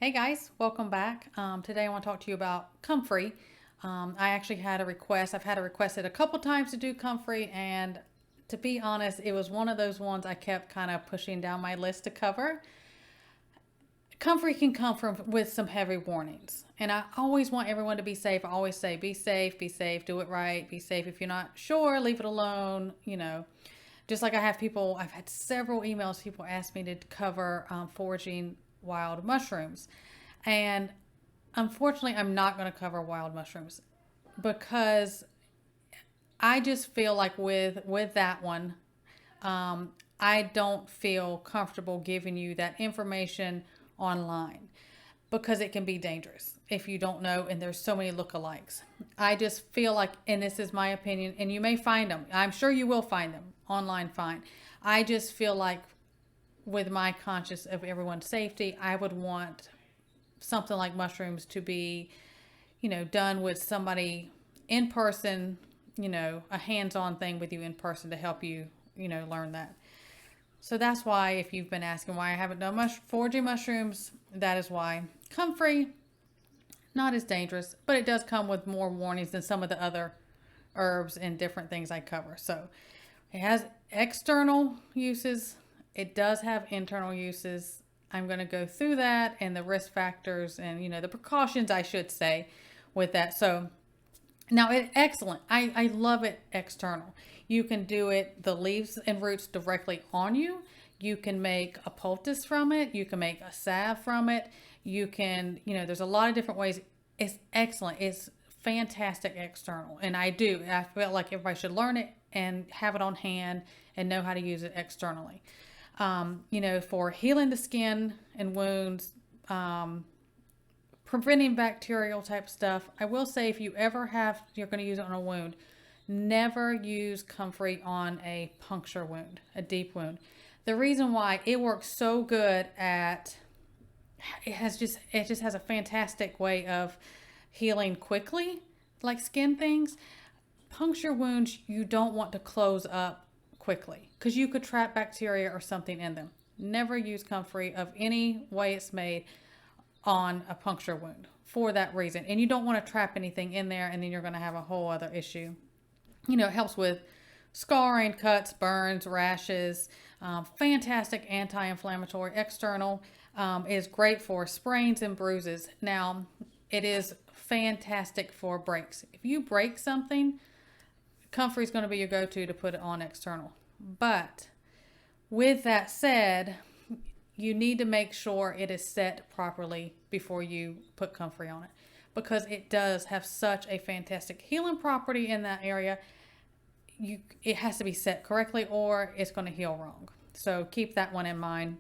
Hey guys, welcome back. Today I want to talk to you about Comfrey. I actually had a request. I've had it requested a couple times to do Comfrey, and to be honest, it was one of those ones I kept kind of pushing down my list to cover. Comfrey can come from with some heavy warnings, and I always want everyone to be safe. I always say, be safe, do it right, be safe. If you're not sure, leave it alone. Just like I've had several emails. People ask me to cover foraging wild mushrooms, and unfortunately, I'm not going to cover wild mushrooms because I just feel like with that one, I don't feel comfortable giving you that information online because it can be dangerous if you don't know, and there's so many lookalikes. I just feel like, and this is my opinion, and you may find them. I'm sure you will find them online. Fine. I just feel like, with my conscience of everyone's safety, I would want something like mushrooms to be, done with somebody in person, a hands-on thing with you in person to help you, learn that. So that's why, if you've been asking why I haven't done foraging mushrooms, that is why. Comfrey, not as dangerous, but it does come with more warnings than some of the other herbs and different things I cover. So it has external uses. It does have internal uses. I'm going to go through that and the risk factors and, the precautions, I should say, with that. So now it's excellent. I love it external. You can do it, the leaves and roots directly on you. You can make a poultice from it. You can make a salve from it. You can, there's a lot of different ways. It's excellent. It's fantastic external. And I feel like everybody should learn it and have it on hand and know how to use it externally. For healing the skin and wounds, preventing bacterial type stuff. I will say, if you're going to use it on a wound, never use Comfrey on a puncture wound, a deep wound. The reason why it works so good it just has a fantastic way of healing quickly, like skin things. Puncture wounds, you don't want to close up quickly because you could trap bacteria or something in them. Never use Comfrey of any way it's made on a puncture wound for that reason. And you don't want to trap anything in there, and then you're going to have a whole other issue. It helps with scarring, cuts, burns, rashes. Fantastic anti-inflammatory. External is great for sprains and bruises. Now, it is fantastic for breaks. If you break something, Comfrey is going to be your go-to to put it on external. But with that said, you need to make sure it is set properly before you put Comfrey on it, because it does have such a fantastic healing property in that area. It has to be set correctly or it's going to heal wrong. So keep that one in mind.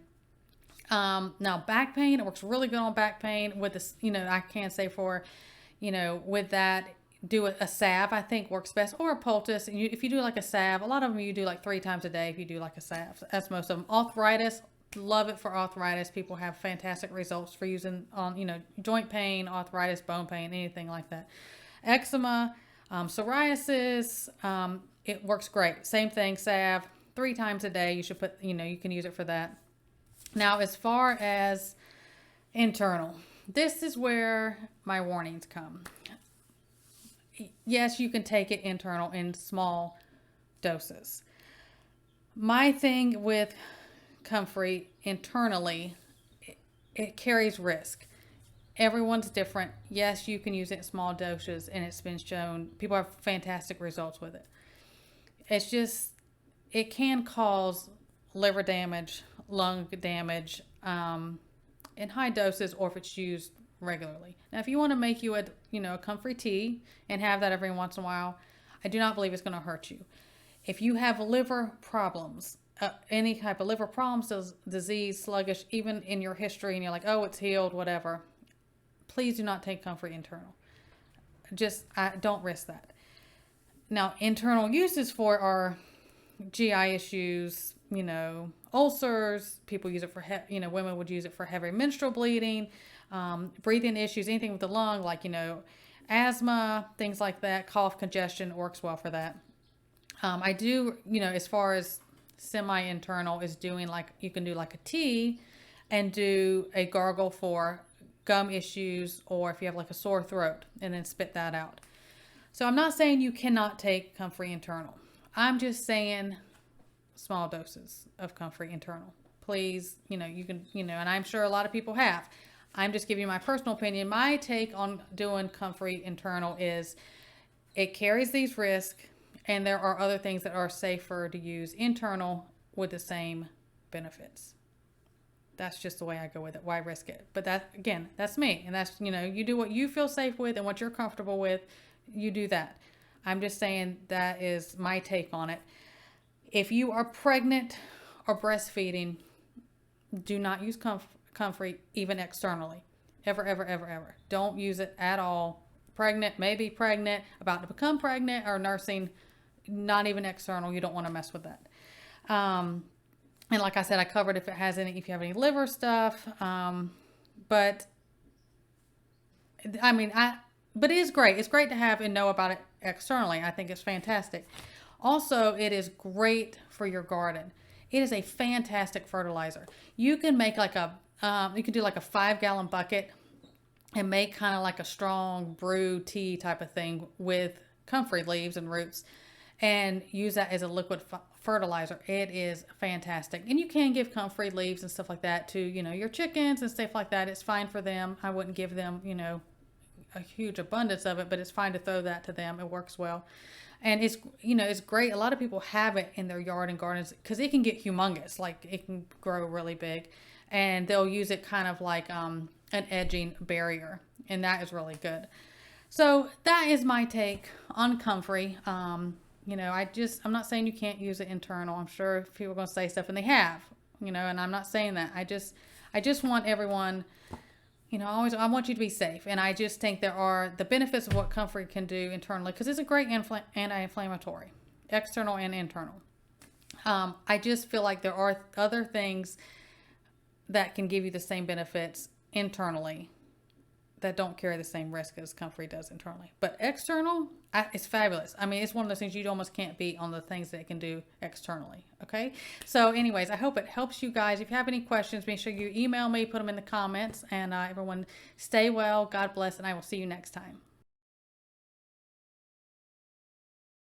Now, back pain, it works really good on back pain with this, I can say with that, do a salve, I think works best, or a poultice. And if you do like a salve, a lot of them you do like 3 times a day if you do like a salve. That's most of them. Arthritis, love it for arthritis. People have fantastic results for using on, joint pain, arthritis, bone pain, anything like that. Eczema, psoriasis, it works great. Same thing, salve, 3 times a day. You should put, you can use it for that. Now, as far as internal, this is where my warnings come. Yes, you can take it internal in small doses. My thing with Comfrey internally, it carries risk. Everyone's different. Yes, you can use it in small doses, and it's been shown people have fantastic results with it. It's just, it can cause liver damage, lung damage, in high doses, or if it's used regularly. Now, if you want to make you a Comfrey tea and have that every once in a while, I do not believe it's going to hurt you. If you have liver problems, any type of liver problems, disease, sluggish, even in your history, and you're like, oh, it's healed, whatever, please do not take Comfrey internal. Don't risk that. Now, internal uses for are GI issues, ulcers. People use it for, women would use it for heavy menstrual bleeding, breathing issues, anything with the lung, like, asthma, things like that, cough, congestion, works well for that. I do, as far as semi-internal is doing, like, you can do like a tea and do a gargle for gum issues, or if you have like a sore throat, and then spit that out. So I'm not saying you cannot take Comfrey internal. I'm just saying small doses of Comfrey internal. Please, you can, and I'm sure a lot of people have. I'm just giving you my personal opinion. My take on doing Comfrey internal is it carries these risks, and there are other things that are safer to use internal with the same benefits. That's just the way I go with it. Why risk it? But that, again, that's me. And that's, you do what you feel safe with and what you're comfortable with. You do that. I'm just saying that is my take on it. If you are pregnant or breastfeeding, do not use Comfrey even externally. Ever, ever, ever, ever. Don't use it at all. Pregnant, maybe pregnant, about to become pregnant, or nursing, not even external. You don't want to mess with that. And like I said, I covered if you have any liver stuff. But it is great. It's great to have and know about it externally. I think it's fantastic. Also, it is great for your garden. It is a fantastic fertilizer. You can make you can do like a 5-gallon bucket and make kind of like a strong brew tea type of thing with comfrey leaves and roots, and use that as a liquid fertilizer. It is fantastic. And you can give comfrey leaves and stuff like that to, your chickens and stuff like that. It's fine for them. I wouldn't give them, a huge abundance of it, but it's fine to throw that to them. It works well. And it's, it's great. A lot of people have it in their yard and gardens because it can get humongous. Like, it can grow really big, and they'll use it kind of like an edging barrier. And that is really good. So that is my take on comfrey. I'm not saying you can't use it internal. I'm sure people are going to say stuff, and they have, and I'm not saying that. I just want everyone, I want you to be safe. And I just think there are the benefits of what comfrey can do internally, because it's a great anti-inflammatory, external and internal. I just feel like there are other things that can give you the same benefits internally that don't carry the same risk as comfrey does internally. But external, it's fabulous. It's one of those things you almost can't beat on the things that it can do externally. Okay. So anyways, I hope it helps you guys. If you have any questions, make sure you email me, put them in the comments, and everyone stay well. God bless. And I will see you next time.